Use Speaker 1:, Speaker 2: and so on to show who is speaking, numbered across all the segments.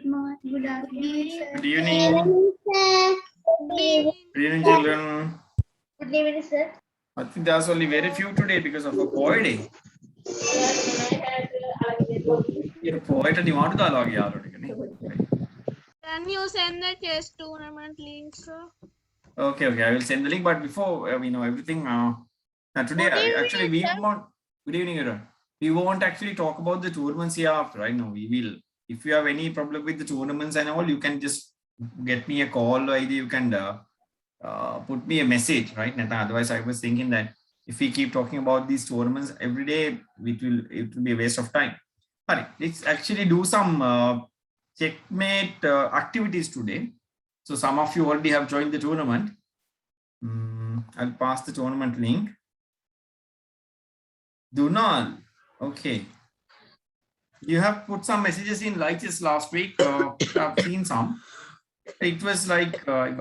Speaker 1: Good afternoon, sir.
Speaker 2: Good evening. Good evening, children.
Speaker 1: Good evening, sir.
Speaker 2: I think there's only very few today because of a poet day. The poet and you want to dialogue, yeah, already.
Speaker 3: Can you send the chess tournament link, sir?
Speaker 2: Okay. I will send the link. But before we know everything, today
Speaker 3: Good evening,
Speaker 2: actually we
Speaker 3: sir.
Speaker 2: won't. Good evening, everyone. We won't actually talk about the tournaments here after. Right now, we will. If you have any problem with the tournaments and all, you can just get me a call, or either you can put me a message, right? Otherwise, I was thinking that if we keep talking about these tournaments every day, it will be a waste of time. All right, let's actually do some checkmate activities today. So some of you already have joined the tournament. I'll pass the tournament link. Dunal, okay. You have put some messages in like this last week. I've seen some. It was like I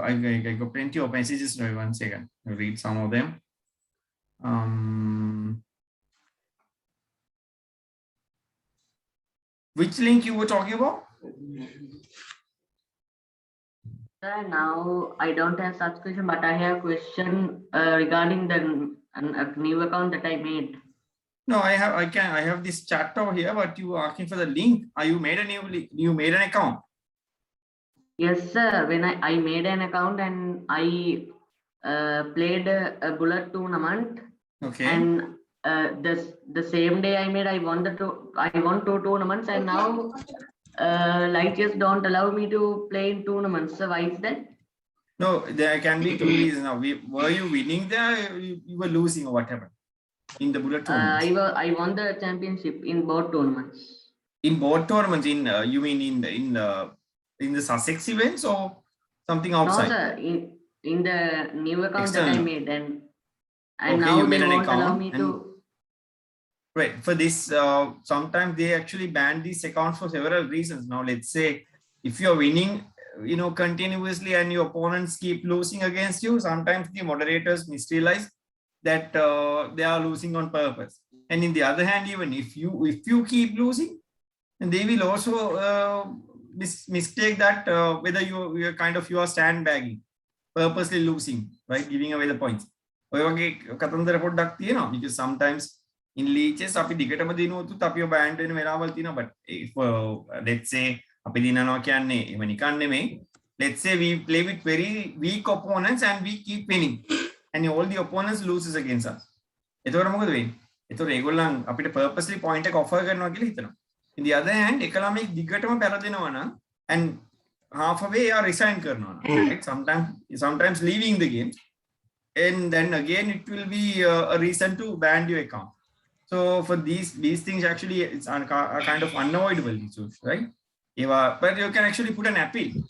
Speaker 2: got plenty of messages. One second, I'll read some of them. Which link you were talking about?
Speaker 4: Now I don't have such question, but I have question regarding the new account that I made.
Speaker 2: No, I have this chat over here, but you are asking for the link. Are you made you made an account?
Speaker 4: Yes, sir. When I made an account and I played a bullet tournament.
Speaker 2: Okay.
Speaker 4: And the same day I won two tournaments, and now Light Chess don't allow me to play in tournaments. So why is that?
Speaker 2: No, there can be two reasons. Now, were you winning there? You were losing or whatever in the bullet tournament.
Speaker 4: I won the championship in both tournaments.
Speaker 2: In both tournaments, you mean in the Sussex events or something outside?
Speaker 4: No, sir. In the new account
Speaker 2: External.
Speaker 4: that I made, and
Speaker 2: okay,
Speaker 4: now
Speaker 2: you made
Speaker 4: they
Speaker 2: an
Speaker 4: won't
Speaker 2: account
Speaker 4: allow me to.
Speaker 2: Right. For this, sometimes they actually ban these accounts for several reasons. Now, let's say if you're winning, continuously and your opponents keep losing against you, sometimes the moderators misrealize that they are losing on purpose. And in the other hand, even if you keep losing, and they will also mistake that whether you are sandbagging, purposely losing, right? Giving away the points. Because sometimes in leeches, but if let's say let's say we play with very weak opponents and we keep winning, and all the opponents loses against us. It's purposely point offer. In the other hand, economic and halfway or resign right? Sometimes leaving the game, and then again it will be a reason to ban your account. So for these things, actually it's a kind of unavoidable issues, right? But you can actually put an appeal.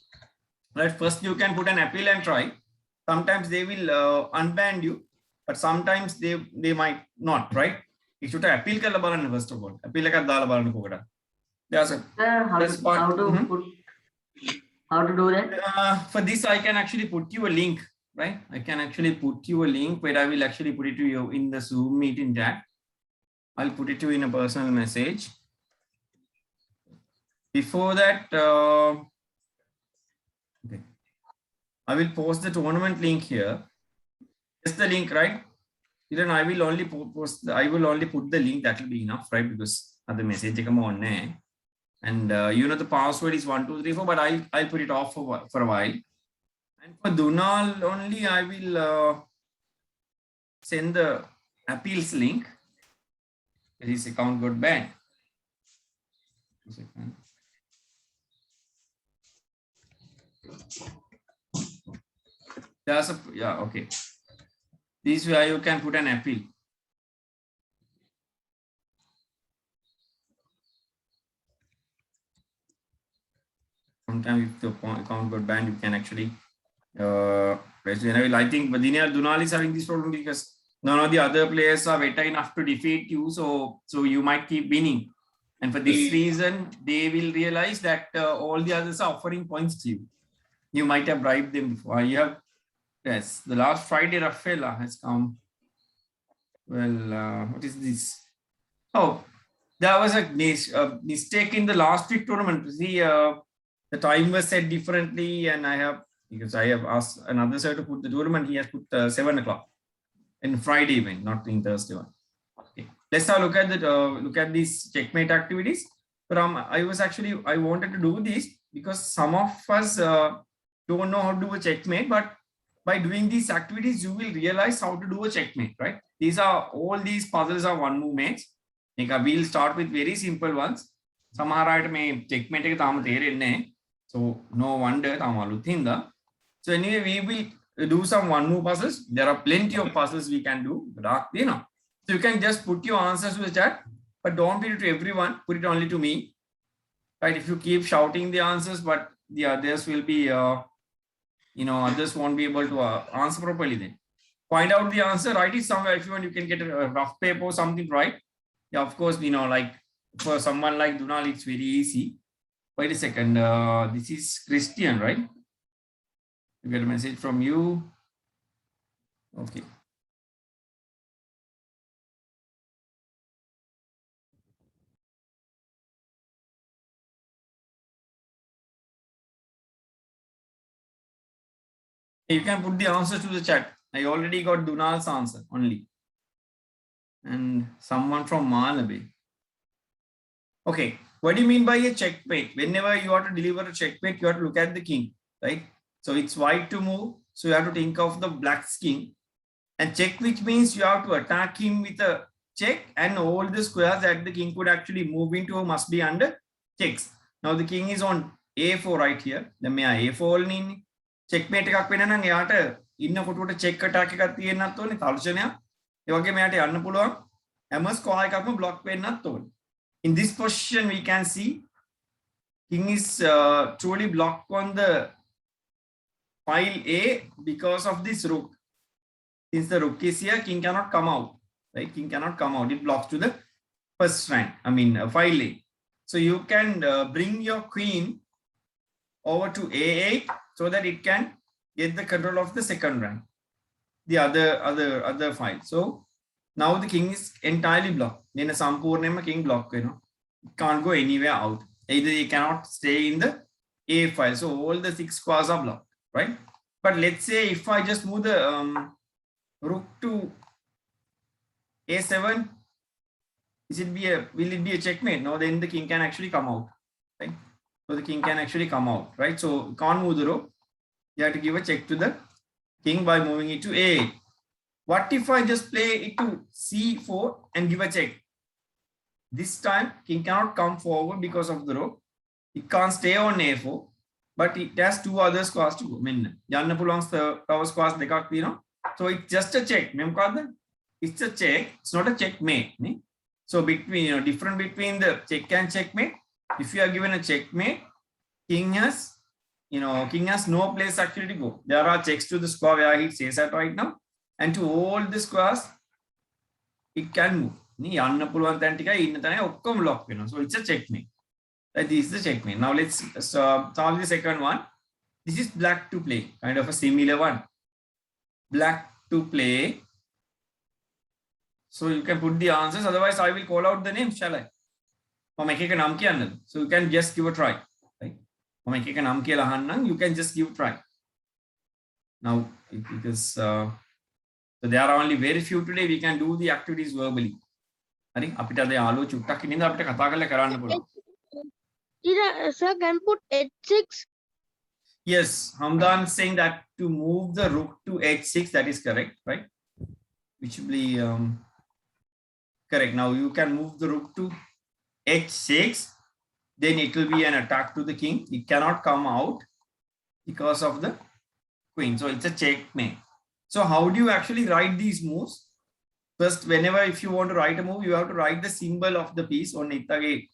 Speaker 2: Right? First you can put an appeal and try. Sometimes they will unban you, but sometimes they might not, right? You should appeal first of all. Appeal yes, sir.
Speaker 4: How to do that?
Speaker 2: For this, I can actually put you a link, right? I can actually put you a link where I will actually put it to you in the Zoom meeting chat. I'll put it to you in a personal message. Before that, okay, I will post the tournament link here. Just the link, right? Then I will only post. I will only put the link. That will be enough, right? Because other message come on, and the password is 1234. But I'll put it off for a while. And for Dunal only, I will send the appeals link. His account got banned. 2 seconds. Okay. This way you can put an appeal. Sometimes if the account got banned, you can actually I think Dunal is having this problem because none of the other players are better enough to defeat you, so you might keep winning. And for this reason, they will realize that all the others are offering points to you. You might have bribed them before. Yes, the last Friday, Rafaela has come. Well, what is this? Oh, there was a mistake in the last week tournament. See, the time was set differently, and because I have asked another sir to put the tournament, he has put 7 o'clock in Friday event, not in Thursday one. Okay, let's now look at these checkmate activities. But I wanted to do this because some of us don't know how to do a checkmate, but by doing these activities, you will realize how to do a checkmate, right? All these puzzles are one move mates. We'll start with very simple ones. සමහර අයට මේ checkmate එක තාම තේරෙන්නේ නැහැ. So no wonder තාම අලුත් හින්දා. So anyway, we will do some one move puzzles. There are plenty of puzzles we can do. So you can just put your answers to the chat, but don't put it to everyone. Put it only to me. Right? If you keep shouting the answers, but the others will be, others won't be able to answer properly then. Find out the answer, write it somewhere. If you want, you can get a rough paper or something, right? Yeah, of course, like for someone like Dunal, it's very easy. Wait a second. This is Christian, right? You get a message from you. Okay. You can put the answers to the chat. I already got Dunal's answer only. And someone from Malawi. Okay, what do you mean by a checkmate? Whenever you have to deliver a checkmate, you have to look at the king, right? So it's white to move, so you have to think of the black's king. And check, which means you have to attack him with a check, and all the squares that the king could actually move into must be under checks. Now the king is on A4 right here. Then may A4 in checkmate එකක් වෙන නම් එයාට ඉන්න කොටුවට check attack එකක් තියෙන්නත් ඕනේ තර්ජනයක්. ඒ වගේම එයාට යන්න පුළුවන් හැම square එකක්ම block වෙන්නත් ඕනේ. In this position, we can see king is truly blocked on the file A because of this rook. Since the rook is here, king cannot come out. Right? King cannot come out. It blocks to the first rank. File A. So you can bring your queen over to A8 so that it can get the control of the second rank, the other file. So now the king is entirely blocked. Then a sampurnema king block, it can't go anywhere out. Either he cannot stay in the A file. So all the 6 squares are blocked, right? But let's say if I just move the rook to A7, will it be a checkmate? No, then the king can actually come out, right? So the king can actually come out, right? So can't move the rook. You have to give a check to the king by moving it to A8. What if I just play it to C4 and give a check? This time, king cannot come forward because of the rook. It can't stay on A4, but it has 2 other squares to go. Yanna belongs the power squares, so it's just a check. It's a check. It's not a checkmate. So different between the check and checkmate. If you are given a checkmate, king has no place actually to go. There are checks to the square where he stays at right now. And to all the squares, it can move. So it's a checkmate. This is the checkmate. Now let's solve the second one. This is black to play, kind of a similar one. Black to play. So you can put the answers. Otherwise, I will call out the names, shall I? So you can just give a try. Right? You can just give a try. Now, because so there are only very few today, we can do the activities verbally.
Speaker 3: Sir, can put H6?
Speaker 2: Yes, Hamdan is saying that to move the rook to H6, that is correct, right? Which will be correct. Now you can move the rook to H6, then it will be an attack to the king. It cannot come out because of the queen. So it's a checkmate. So how do you actually write these moves? First, whenever if you want to write a move, you have to write the symbol of the piece on itage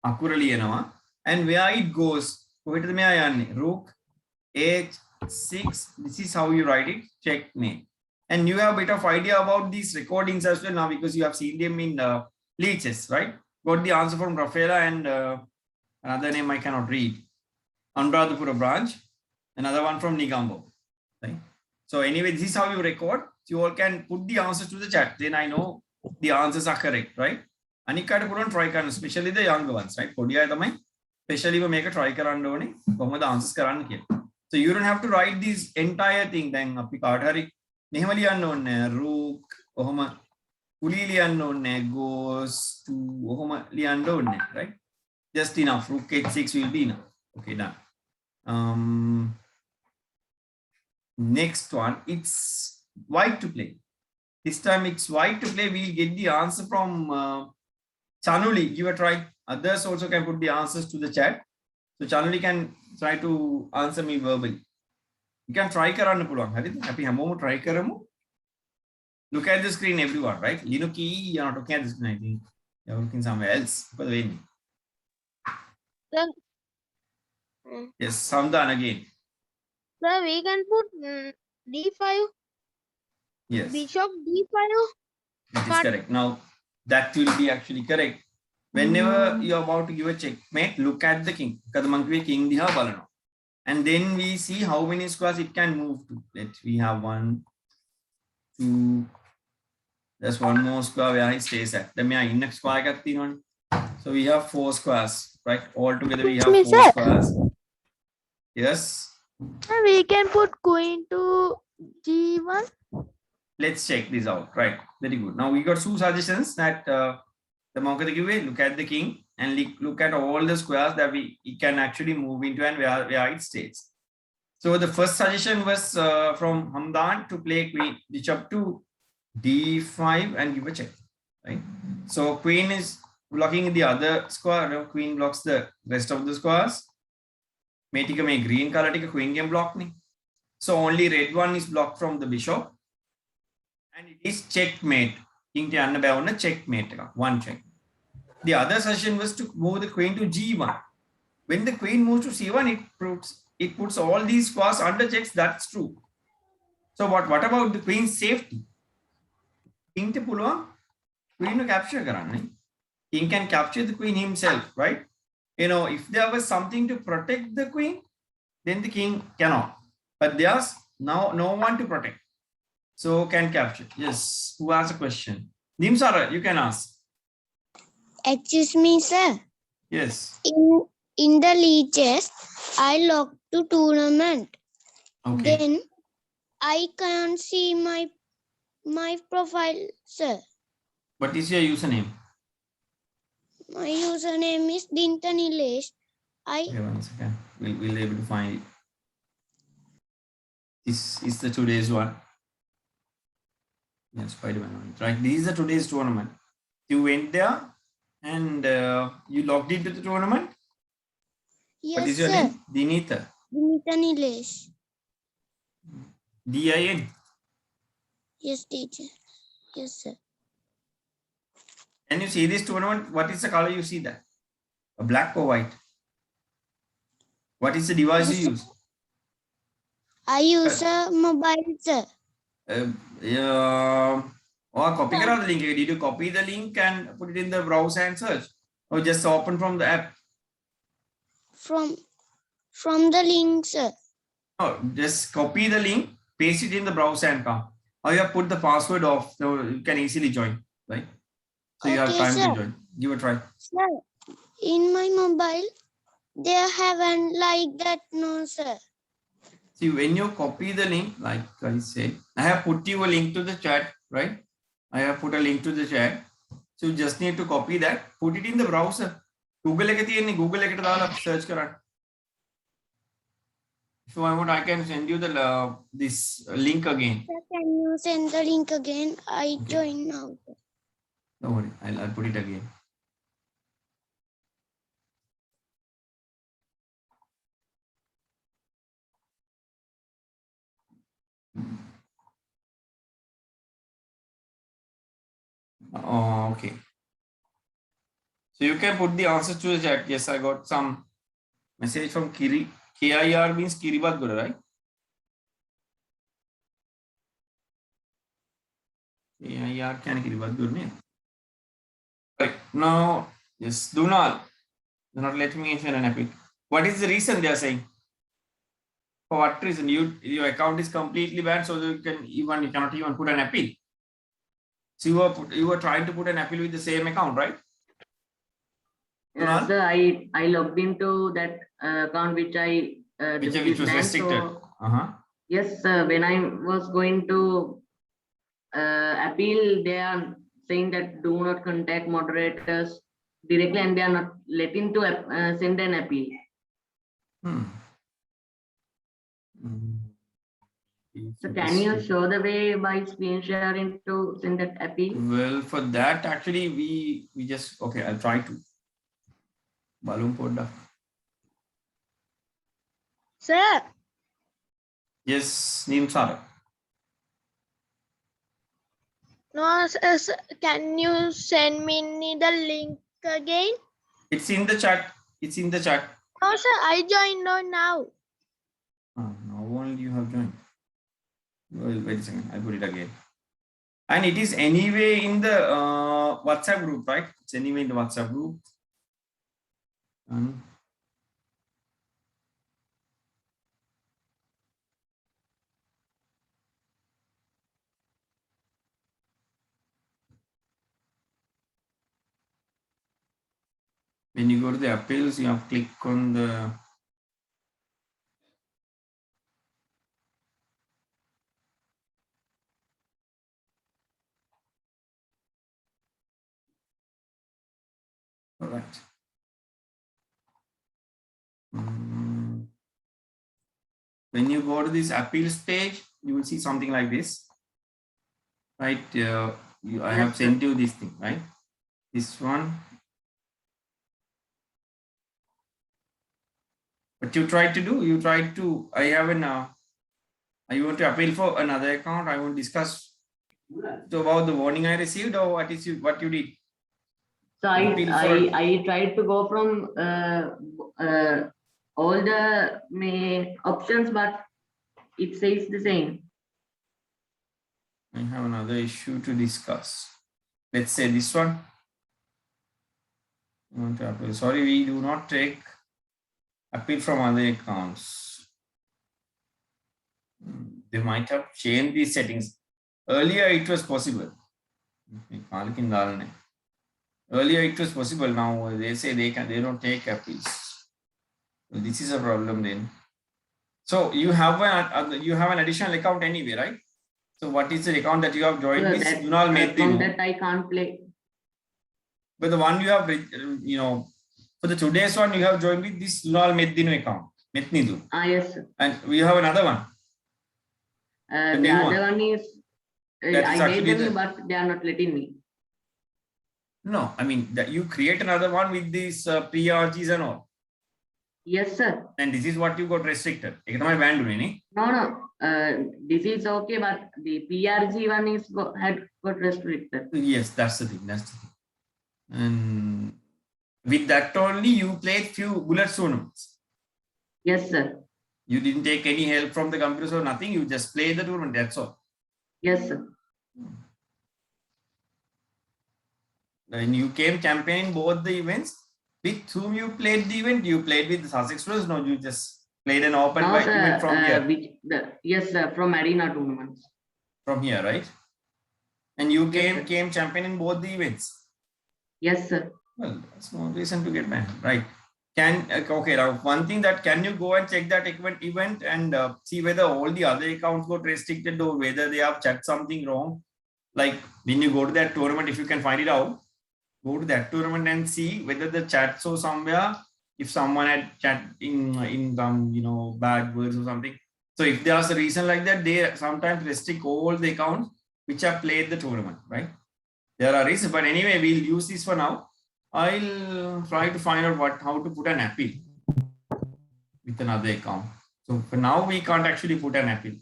Speaker 2: akurali enawa, and where it goes. Rook H6. This is how you write it. Checkmate. And you have a bit of idea about these recordings as well now because you have seen them in Leeches, right? Got the answer from Rafaela and another name I cannot read. Anuradhapura branch. Another one from Nigambo. Right? So anyway, this is how you record. You all can put the answers to the chat. Then I know the answers are correct, right? Anikata put on try, especially the younger ones, right? especially if make a try කරන්න ඕනේ කොහොමද answers කරන්න කියලා. So you don't have to write this entire thing. දැන් අපි කාට හරි මෙහෙම ලියන්න ඕනේ rook කොහොම කුලී ලියන්න ඕනේ goes to කොහොම ලියන්න ඕනේ right? Just enough. Rook h6 will be enough. Okay, done. Next one, it's white to play. This time it's white to play. We'll get the answer from Chanuli. Give a try. Others also can put the answers to the chat. So Chanuli can try to answer me verbally. You can try karanna puluwan. Harida? Api hamomu try karamu. Look at the screen, everyone, right? Linuki, you're not looking at the screen. I think you're looking somewhere else.
Speaker 3: Sir,
Speaker 2: Yes, Samdan again.
Speaker 3: sir, we can put d5,
Speaker 2: Yes.
Speaker 3: bishop d5.
Speaker 2: That is
Speaker 3: But-
Speaker 2: correct. Now, that will be actually correct. Whenever you're about to give a checkmate, look at the king. Kadamankwe king diha balana. And then we see how many squares it can move to. We have 1, 2. There's one more square where it stays at. Then we have next square ekak tiyawani. So we have 4 squares, right? All together we have 4 squares. Yes.
Speaker 3: We can put queen to g1.
Speaker 2: Let's check this out. Right. Very good. Now we got 2 suggestions that the Monkada give away. Look at the king and look at all the squares that it can actually move into and where it stays. So the first suggestion was from Hamdan to play queen bishop to d5 and give a check. Right. So queen is blocking the other square. No, queen blocks the rest of the squares. Metika may green color take a queen game block me. So only red one is blocked from the bishop. And it is checkmate. King te anna bawna checkmate. One check. The other suggestion was to move the queen to g1. When the queen moves to c1, it puts all these squares under checks. That's true. So what about the queen's safety? King te puluwan queen to capture karanne. King can capture the queen himself, right? You know, if there was something to protect the queen, then the king cannot. But there's now no one to protect. So can capture. Yes. Who has a question? Nimsara, you can ask.
Speaker 1: Excuse me, sir.
Speaker 2: Yes.
Speaker 1: In the leeches, I logged to tournament.
Speaker 2: Okay.
Speaker 1: Then I can't see my profile, sir.
Speaker 2: What is your username?
Speaker 1: My username is Dinta Nilesh.
Speaker 2: Okay, one second. We'll be able to find it. This is the today's one. Yes, Spider-Man. Right. This is the today's tournament. You went there and you logged into the tournament.
Speaker 1: Yes,
Speaker 2: What is your
Speaker 1: sir.
Speaker 2: name? Dinita.
Speaker 1: Dinta Nilesh.
Speaker 2: DIN.
Speaker 1: Yes, teacher. Yes, sir.
Speaker 2: Can you see this tournament? What is the color you see that? A black or white? What is the device you use?
Speaker 1: I use a mobile, sir.
Speaker 2: Or copy the link. Did you copy the link and put it in the browser and search? Or just open from the app?
Speaker 1: From the link, sir.
Speaker 2: Oh, just copy the link, paste it in the browser and come. Or you have put the password off so you can easily join, right? So you have
Speaker 1: Okay,
Speaker 2: time
Speaker 1: sir.
Speaker 2: to join. Give a try.
Speaker 1: Sir, in my mobile, they haven't like that, no, sir.
Speaker 2: See, when you copy the link, like I said, I have put you a link to the chat, right? I have put a link to the chat. So you just need to copy that, put it in the browser. Google Google search karan. If I want, I can send you the this link again.
Speaker 1: Sir, can you send the link again? I join now.
Speaker 2: Don't worry, I'll put it again. Oh, okay. So you can put the answers to the chat. Yes, I got some message from Kiri. KIR means Kiribadgura, right? KIR can Kiribadgura. Right. Now, yes, do not let me mention an epic. What is the reason they are saying? For what reason? Your account is completely banned, so you cannot even put an appeal. So you were trying to put an appeal with the same account, right? Kunal?
Speaker 4: Sir, I logged into that account which I
Speaker 2: Which
Speaker 4: this
Speaker 2: was
Speaker 4: ban,
Speaker 2: restricted.
Speaker 4: so yes, when I was going to appeal, they are saying that do not contact moderators directly, and they are not letting to send an appeal.
Speaker 2: Hmm.
Speaker 4: So can you show the way by screen sharing to send that appeal?
Speaker 2: Well, for that actually we just okay. I'll try to. Balloon podda.
Speaker 3: Sir,
Speaker 2: Yes, Neem Sara.
Speaker 3: no, sir, can you send me the link again?
Speaker 2: It's in the chat. It's in the chat.
Speaker 3: No, sir, I joined on now.
Speaker 2: Now only you have joined. Well, wait a second. I'll put it again. And it is anyway in the WhatsApp group, right? It's anyway in the WhatsApp group. When you go to the appeals, you have to click on the all right. When you go to this appeals page, you will see something like this, right? I have sent you this thing, right? This one. What you try to do, I have an, I want to appeal for another account. I want to discuss about the warning I received or what you did.
Speaker 4: So I tried to go from all the options, but it says the same.
Speaker 2: I have another issue to discuss. Let's say this one. I want to appeal. Sorry, we do not take appeal from other accounts. They might have changed these settings. Earlier it was possible. Earlier it was possible. Now they say they don't take appeals. Well, this is a problem then. So you have an additional account anyway, right? So what is the account that you have joined with?
Speaker 4: From that I can't play.
Speaker 2: But the one you have, for the today's one you have joined with this Lunal Meddinu account, Metnidu.
Speaker 4: Yes, sir.
Speaker 2: And we have another one.
Speaker 4: The other one is I gave them, but they are not letting me.
Speaker 2: No, I mean that you create another one with these PRGs and all.
Speaker 4: Yes, sir.
Speaker 2: And this is what you got restricted.
Speaker 4: No. This is okay, but the PRG one had got restricted.
Speaker 2: Yes, that's the thing. And with that only you played few bullet tournaments.
Speaker 4: Yes, sir.
Speaker 2: You didn't take any help from the computers or nothing. You just played the tournament. That's all.
Speaker 4: Yes, sir.
Speaker 2: And you came campaigning both the events. With whom you played the event? You played with the Sussex Rose? No, you just played an open event from here.
Speaker 4: Yes, sir, from arena tournaments.
Speaker 2: From here, right? And you came championing both the events.
Speaker 4: Yes, sir.
Speaker 2: Well, that's no reason to get banned, right? Okay, now one thing that can you go and check that event and see whether all the other accounts got restricted or whether they have checked something wrong? Like when you go to that tournament, if you can find it out, go to that tournament and see whether the chat saw somewhere if someone had chat in some bad words or something. So if there's a reason like that, they sometimes restrict all the accounts which have played the tournament, right? There are reasons, but anyway, we'll use this for now. I'll try to find out how to put an appeal with another account. So for now, we can't actually put an appeal.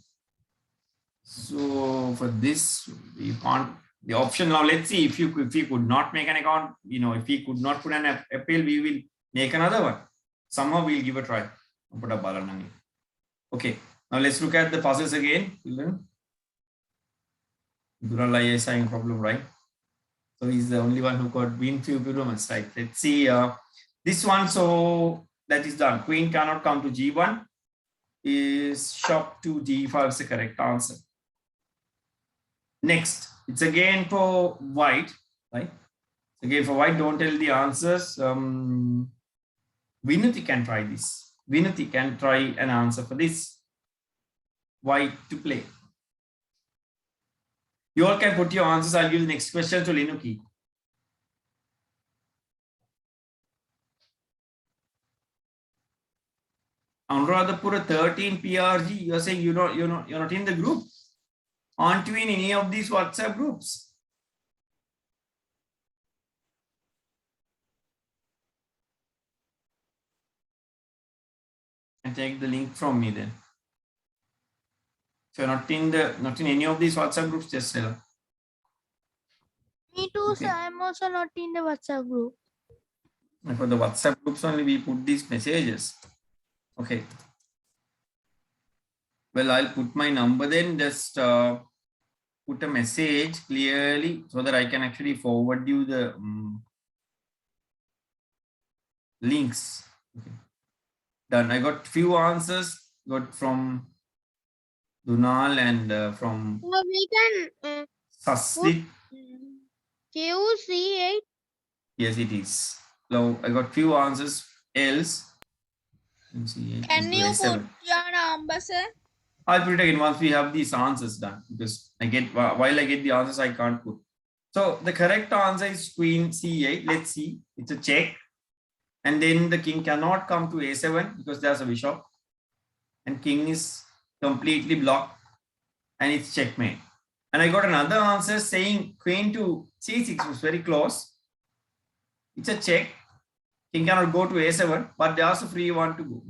Speaker 2: So for this, we can't. The option now, let's see if we could not make an account, if we could not put an appeal, we will make another one. Somehow we'll give a try. Okay, now let's look at the puzzles again. Duralai is having a problem, right? So he's the only one who got win few tournaments, right? Let's see this one. So that is done. Queen cannot come to G1. Is shop to G5 is the correct answer. Next, it's again for white, right? Again, for white, don't tell the answers. Vinuti can try this. Vinuti can try an answer for this. White to play. You all can put your answers. I'll give the next question to Linuki. Anuradhapura 13 PRG. You're saying you're not in the group. Aren't you in any of these WhatsApp groups? And take the link from me then. So you're not in any of these WhatsApp groups, just tell her.
Speaker 3: Me too,
Speaker 2: Okay.
Speaker 3: sir. I'm also not in the WhatsApp group.
Speaker 2: And for the WhatsApp groups only, we put these messages. Okay. Well, I'll put my number then. Just put a message clearly so that I can actually forward you the links. Okay. Done. I got few answers. Got from Dunal and from
Speaker 3: So we can
Speaker 2: Saslit.
Speaker 3: QC8.
Speaker 2: Yes, it is. So I got few answers else.
Speaker 3: Can you put your number, sir?
Speaker 2: I'll put it again once we have these answers done, because while I get the answers, I can't put. So the correct answer is Queen C8. Let's see. It's a check. And then the king cannot come to A7 because there's a bishop. And king is completely blocked. And it's checkmate. And I got another answer saying Queen to C6 was very close. It's a check. King cannot go to A7, but there's a free one to go.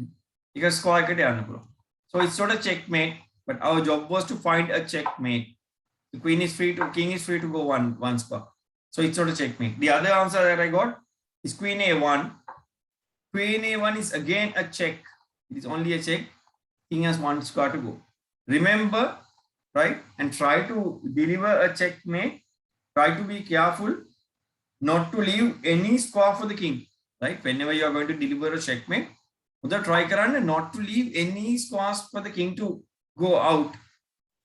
Speaker 2: You can score it. So it's not a checkmate, but our job was to find a checkmate. The king is free to go one square. So it's not a checkmate. The other answer that I got is Queen A1. Queen A1 is again a check. It is only a check. King has one square to go. Remember, right? And try to deliver a checkmate. Try to be careful not to leave any square for the king. Right? Whenever you are going to deliver a checkmate, try not to leave any squares for the king to go out.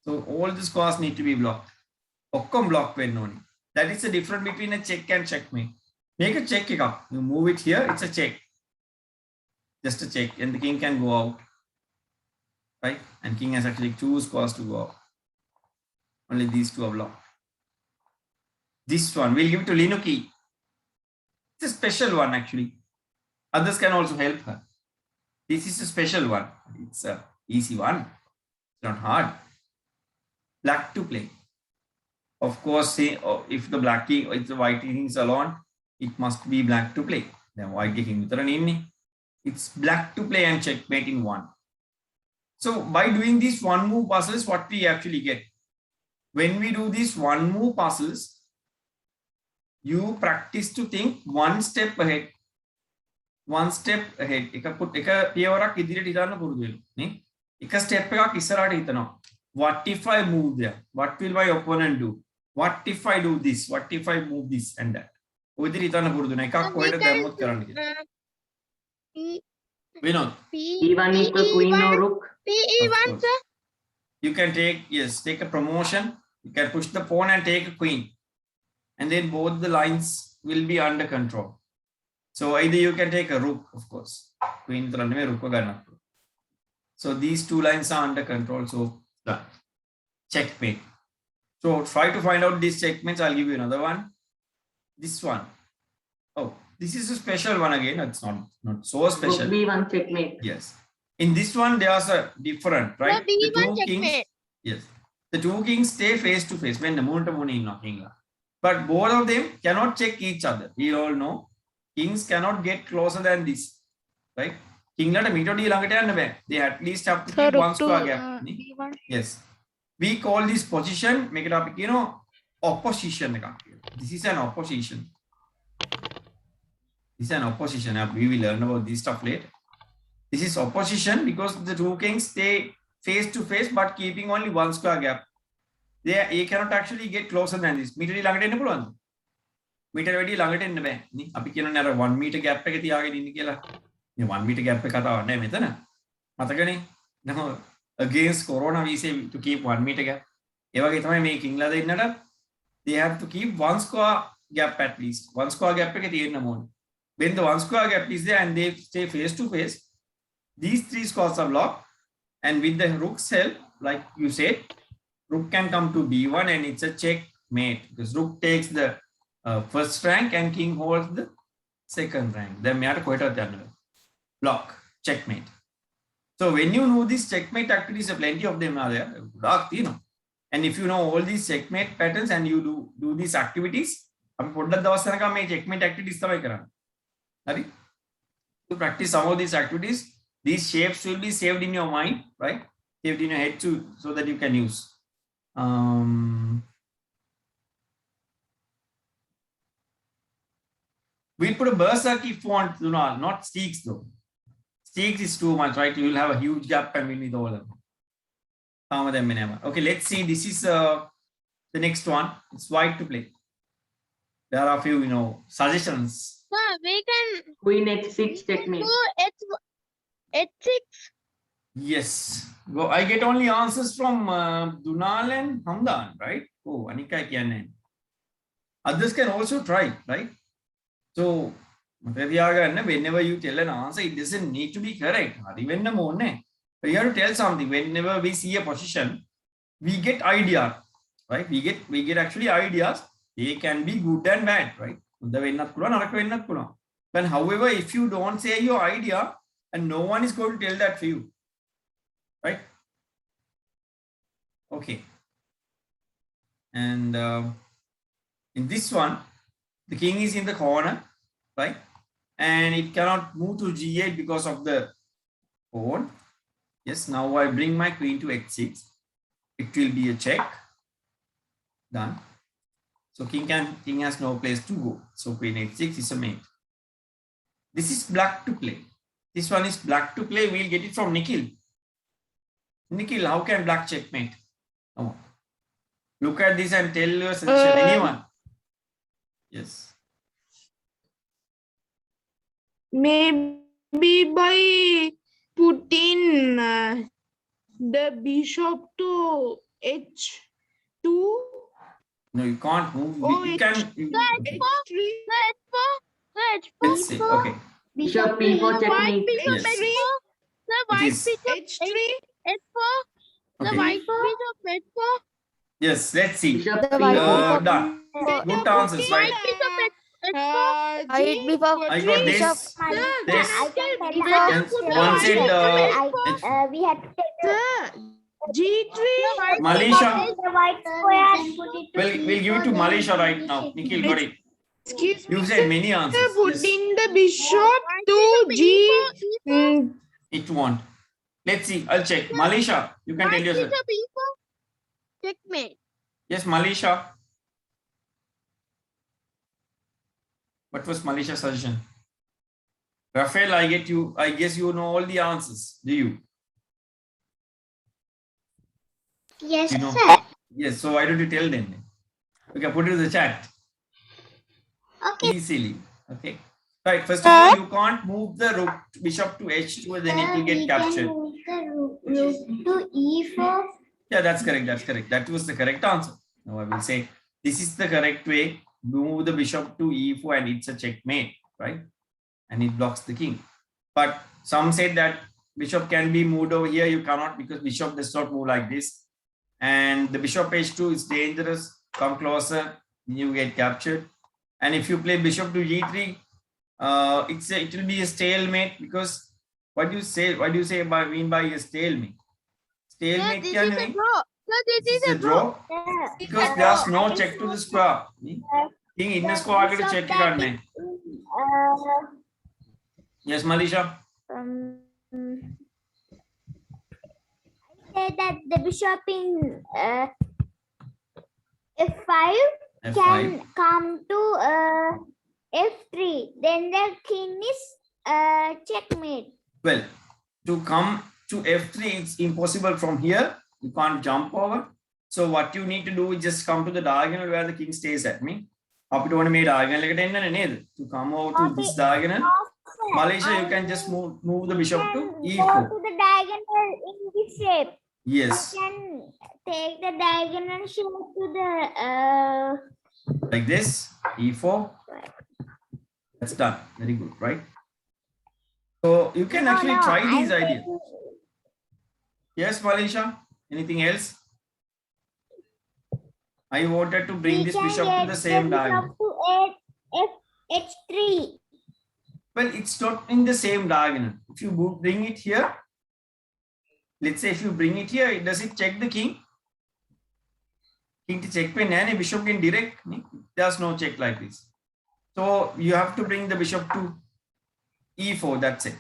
Speaker 2: So all the squares need to be blocked. Block that is the difference between a check and checkmate. Make a check. You move it here, it's a check. Just a check, and the king can go out. Right? And king has actually two squares to go out. Only these two are blocked. This one, we'll give it to Linuki. It's a special one actually. Others can also help her. This is a special one. It's an easy one. It's not hard. Black to play. Of course, if the black king, if the white king is alone, it must be black to play. Then white king. It's black to play and checkmate in one. So by doing these one move puzzles, what we actually get? When we do these one move puzzles, you practice to think one step ahead. One step ahead. What if I move there? What will my opponent do? What if I do this? What if I move this and that?
Speaker 4: P1 equal queen or rook.
Speaker 3: P1, sir.
Speaker 2: You can take a promotion. You can push the pawn and take a queen. And then both the lines will be under control. So either you can take a rook, of course. Queen. So these two lines are under control. So checkmate. So try to find out these checkmates. I'll give you another one. This one. Oh, this is a special one again. It's not so special.
Speaker 4: Rook B1 checkmate.
Speaker 2: Yes. In this one, there's a different, right? The two kings. Yes. The two kings stay face to face when the moon to moon is knocking. But both of them cannot check each other. We all know kings cannot get closer than this, right? King let a meter deal. They at least have to keep one square gap. Yes. We call this position, make it up, opposition. This is an opposition. This is an opposition. We will learn about this stuff later. This is opposition because the two kings stay face to face but keeping only one square gap. They cannot actually get closer than this. Meter deal. Meter ready lang in the bay. Apicana 1 meter gap. 1 meter gap. No, against Corona, we say to keep 1 meter gap. They have to keep one square gap at least. One square gap එක තියෙන්න ඕනේ. When the one square gap is there and they stay face to face, these three squares are blocked, and with the rook's help, like you said, rook can come to b1 and it's a checkmate because rook takes the first rank and king holds the second rank. Then මෙයාට කොහෙටවත් යන්න බෑ. Block, checkmate. So when you know these checkmate activities, plenty of them are there. ගොඩාක් තියෙනවා. And if you know all these checkmate patterns and you do these activities, අපි පොඩ්ඩක් දවස් යනකම් මේ checkmate activities තමයි කරන්නේ. හරි? To practice some of these activities, these shapes will be saved in your mind, right? Saved in your head too, so that you can use. We'll put a Berserk if you want, not Steaks though. Steaks is too much, right? You will have a huge gap and we need all of them. Okay, let's see. This is the next one. It's white to play. There are a few, suggestions.
Speaker 3: Sir, we can
Speaker 4: Queen h6 checkmate.
Speaker 3: do h6.
Speaker 2: Yes. Go. I get only answers from Dunal and Hamdan, right? Oh, Anika can. Others can also try, right? So, whenever you tell an answer, it doesn't need to be correct. But you have to tell something. Whenever we see a position, we get idea, right? We get actually ideas. They can be good and bad, right? But however, if you don't say your idea, and no one is going to tell that for you, right? Okay. And in this one, the king is in the corner, right? And it cannot move to g8 because of the pawn. Yes, now I bring my queen to h6. It will be a check. Done. So king has no place to go. So queen h6 is a mate. This is black to play. This one is black to play. We'll get it from Nikhil. Nikhil, how can black checkmate? Come on. Look at this and tell your suggestion. Anyone? Yes.
Speaker 5: Maybe by putting the bishop to h2.
Speaker 2: No, you can't move.
Speaker 5: Oh,
Speaker 2: You can.
Speaker 5: h3.
Speaker 2: Let's see. Okay.
Speaker 4: Bishop p4 checkmate.
Speaker 3: Bishop
Speaker 2: Yes.
Speaker 3: h4. The
Speaker 2: It
Speaker 3: white
Speaker 2: is.
Speaker 3: bishop
Speaker 5: h3.
Speaker 3: h4. The
Speaker 2: Okay.
Speaker 3: white bishop h4.
Speaker 2: Yes, let's see.
Speaker 4: Bishop
Speaker 1: The white
Speaker 4: p4.
Speaker 2: Done. Good answers, right?
Speaker 3: White bishop h4.
Speaker 1: White before
Speaker 2: I got this. This.
Speaker 1: Bishop.
Speaker 2: One said
Speaker 1: We had to take
Speaker 5: g3.
Speaker 2: Malisha.
Speaker 1: the white square and put it.
Speaker 2: We'll give it to Malisha right now. Nikhil, got it.
Speaker 5: Excuse me.
Speaker 2: You said many answers. Yes.
Speaker 5: Putting the bishop to g.
Speaker 2: It won't. Let's see. I'll check. Malisha, you can tell
Speaker 3: White
Speaker 2: yourself.
Speaker 3: bishop e4. Checkmate.
Speaker 2: Yes, Malisha. What was Malisha's suggestion? Rafael, I guess you know all the answers. Do you?
Speaker 1: Yes,
Speaker 2: You know.
Speaker 1: sir.
Speaker 2: Yes. So why don't you tell them? Okay, put it in the chat.
Speaker 1: Okay.
Speaker 2: Easily. Okay. Right. First of all, you can't move the rook bishop to h2 and then it will get captured.
Speaker 1: Move the rook to e4.
Speaker 2: Yeah, that's correct. That's correct. That was the correct answer. Now I will say this is the correct way. Move the bishop to e4 and it's a checkmate, right? And it blocks the king. But some said that bishop can be moved over here. You cannot because bishop does not move like this. And the bishop h2 is dangerous. Come closer, you get captured. And if you play bishop to g3, it will be a stalemate because what do you say? What do you say mean by a stalemate?
Speaker 3: Sir,
Speaker 2: Stalemate
Speaker 3: this
Speaker 2: can
Speaker 3: is a
Speaker 2: mean
Speaker 3: draw. Sir, this is a draw.
Speaker 2: because there's no check to the square. King in the square to check it. Yes, Malisha.
Speaker 1: Say that the bishop in f5
Speaker 2: F5.
Speaker 1: can come to f3. Then the king is checkmate.
Speaker 2: Well, to come to f3, it's impossible from here. You can't jump over. So what you need to do is just come to the diagonal where the king stays at me. Up to one made diagonal to come over to this diagonal. Malaysia, you can just move the bishop to
Speaker 1: Go
Speaker 2: e4.
Speaker 1: to the diagonal in this shape.
Speaker 2: Yes,
Speaker 1: You can take the diagonal shape to the
Speaker 2: like this. e4. That's done. Very good, right? So you can actually try these ideas. Yes, Valisha. Anything else? I wanted to bring this bishop to the same diagonal.
Speaker 1: H3.
Speaker 2: Well, it's not in the same diagonal. If you bring it here, let's say if you bring it here, does it check the king? King to check pen and bishop in direct. There's no check like this. So you have to bring the bishop to e4. That's it.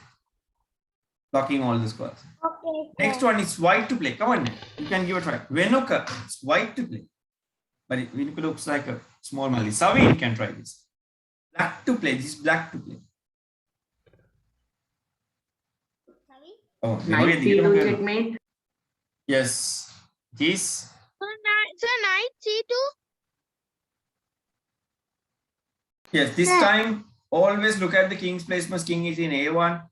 Speaker 2: Blocking all the squares.
Speaker 1: Okay.
Speaker 2: Next one is white to play. Come on, you can give a try. Venuka, it's white to play. But it looks like a small Mali. Savin can try this. Black to play. This is black to play. Oh,
Speaker 4: Knight c2 checkmate.
Speaker 2: yes. This.
Speaker 3: So knight c2.
Speaker 2: Yes, this time always look at the king's placement. King is in a1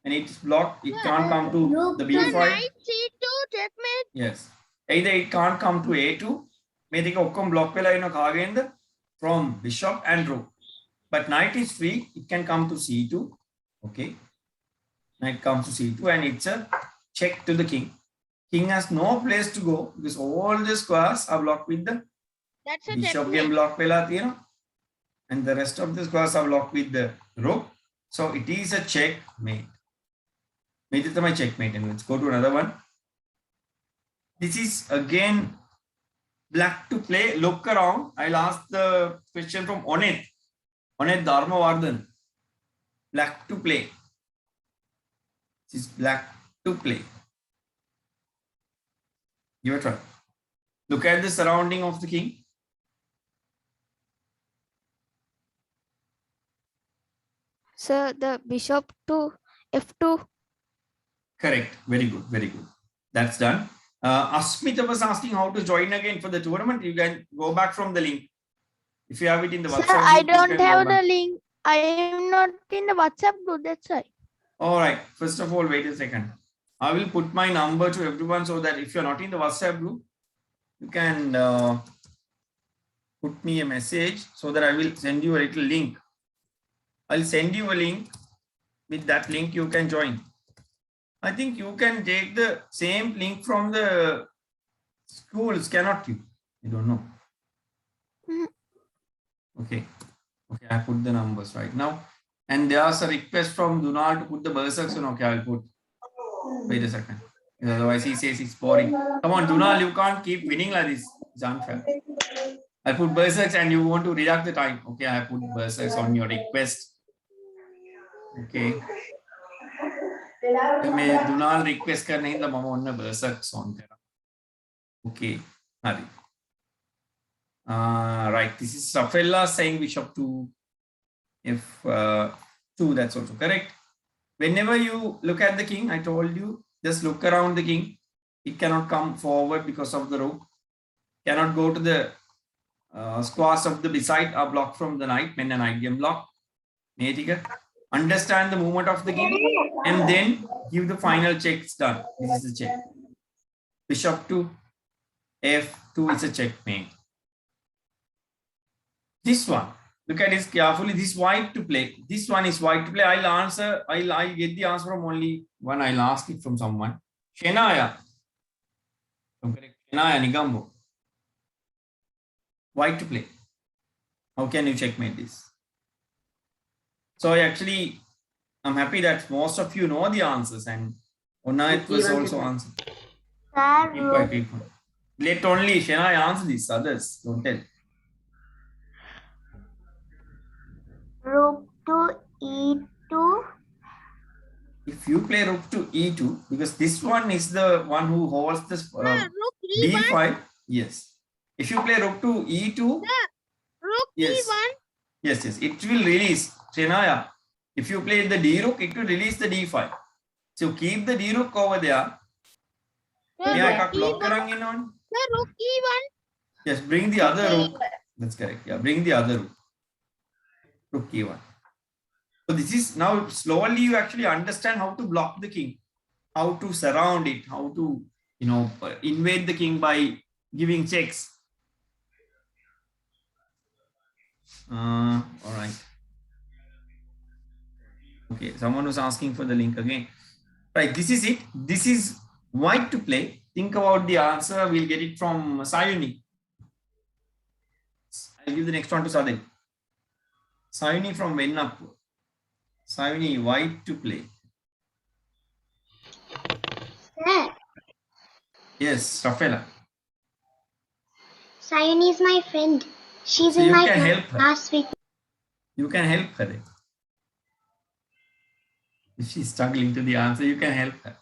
Speaker 2: and it's blocked. It can't come to the b5.
Speaker 3: Knight c2 checkmate.
Speaker 2: Yes. Either it can't come to a2. Maybe block from bishop and rook. But knight is free. It can come to c2. Okay. Knight comes to c2 and it's a check to the king. King has no place to go because all the squares are blocked with the
Speaker 3: That's a
Speaker 2: bishop
Speaker 3: checkmate.
Speaker 2: game block and the rest of the squares are blocked with the rook. So it is a checkmate. Made it my checkmate. And let's go to another one. This is again black to play. Look around. I'll ask the question from Onet Dharmavardhan. Black to play. This is black to play. Give a try. Look at the surrounding of the king.
Speaker 6: Sir, the bishop to f2.
Speaker 2: Correct. Very good. Very good. That's done. Asmita was asking how to join again for the tournament. You can go back from the link. If you have it in the
Speaker 3: Sir,
Speaker 2: WhatsApp
Speaker 3: I
Speaker 2: group, you
Speaker 3: don't
Speaker 2: can go
Speaker 3: have
Speaker 2: back.
Speaker 3: the link. I am not in the WhatsApp group. That's why.
Speaker 2: All right. First of all, wait a second. I will put my number to everyone so that if you're not in the WhatsApp group, you can put me a message so that I will send you a little link. I'll send you a link. With that link, you can join. I think you can take the same link from the schools, cannot you? I don't know. Okay. Okay, I put the numbers right now. And there's a request from Dunal to put the berserks on. Okay, I'll put. Wait a second. Otherwise, he says it's boring. Come on, Dunal, you can't keep winning like this. It's unfair. I put berserks and you want to redact the time. Okay, I put berserks on your request. Okay. मैं Dunal request करने ही तो मामा उन्हें berserks on करा. Okay, Hari. Right. This is Rafaela saying bishop to f2. That's also correct. Whenever you look at the king, I told you, just look around the king. It cannot come forward because of the rook. Cannot go to the squares of the beside are blocked from the knight. When a knight game block. Understand the movement of the king and then give the final checks done. This is the check. Bishop to f2 is a checkmate. This one, look at this carefully. This white to play. This one is white to play. I'll get the answer from only one. I'll ask it from someone. Shenaya. Shenaya Nigambo. White to play. How can you checkmate this? So I'm happy that most of you know the answers and Onayat was also answered. Let only Shenaya answer this. Others don't tell.
Speaker 1: Rook to e2.
Speaker 2: If you play rook to e2, because this one is the one who holds this
Speaker 3: Rook e1.
Speaker 2: d5. Yes. If you play rook to e2,
Speaker 3: Rook
Speaker 2: yes.
Speaker 3: e1.
Speaker 2: Yes, it will release. Shenaya, if you play the d rook, it will release the d5. So keep the d rook over there.
Speaker 3: Sir,
Speaker 2: Rook
Speaker 3: e1. Sir, rook e1.
Speaker 2: Yes, bring the other rook. That's correct. Yeah, bring the other rook. Rook e1. So this is now slowly you actually understand how to block the king, how to surround it, how to invade the king by giving checks. All right. Okay, someone was asking for the link again. Right, this is it. This is white to play. Think about the answer. We'll get it from Sayuni. I'll give the next one to Sadek. Sayuni from Vennapu. Sayuni, white to play.
Speaker 1: Sir,
Speaker 2: Yes, Rafaela.
Speaker 1: Sayuni is my friend. She's
Speaker 2: So
Speaker 1: in
Speaker 2: you
Speaker 1: my
Speaker 2: can help her.
Speaker 1: class with
Speaker 2: You can help her then. If she's struggling to the answer, you can help her.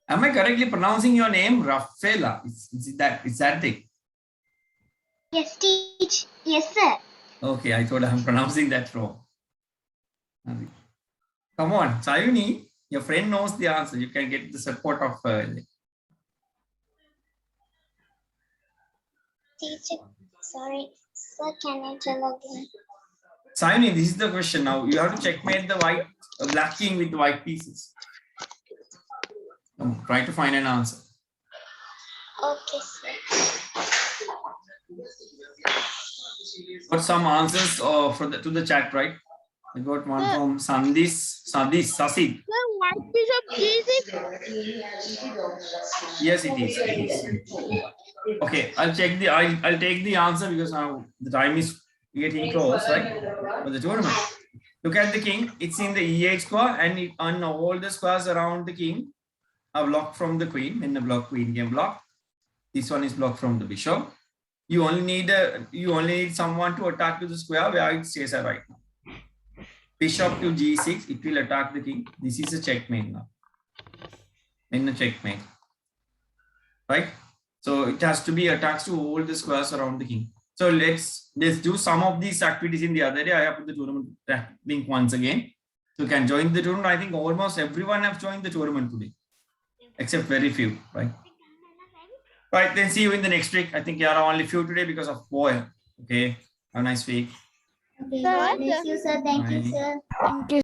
Speaker 2: Am I correctly pronouncing your name? Rafaela. Is that thing?
Speaker 1: Yes, teach. Yes, sir.
Speaker 2: Okay, I thought I'm pronouncing that wrong. Come on, Sayuni, your friend knows the answer. You can get the support of her.
Speaker 1: Teacher, sorry. Sir, can I tell again?
Speaker 2: Sayuni, this is the question now. You have to checkmate the black king with the white pieces. Come on, try to find an answer.
Speaker 1: Okay, sir.
Speaker 2: Got some answers to the chat, right? I got one from Sasid.
Speaker 3: Sir, white bishop g6.
Speaker 2: Yes, it is. Okay, I'll take the answer because now the time is getting close, right? For the tournament. Look at the king. It's in the E8 square, and all the squares around the king are blocked from the queen. When the queen game blocked, this one is blocked from the bishop. You only need someone to attack to the square where it stays right now. Bishop to g6, it will attack the king. This is a checkmate now. In a checkmate, right? So it has to be attached to all the squares around the king. So let's do some of these activities in the other day. I have put the tournament link once again. So you can join the tournament. I think almost everyone have joined the tournament today, except very few, right? Right, then see you in the next week. I think there are only few today because of boy. Okay, have a nice week.
Speaker 1: Okay, God bless you, sir. Thank you,
Speaker 2: Bye.
Speaker 1: sir.
Speaker 6: Thank you.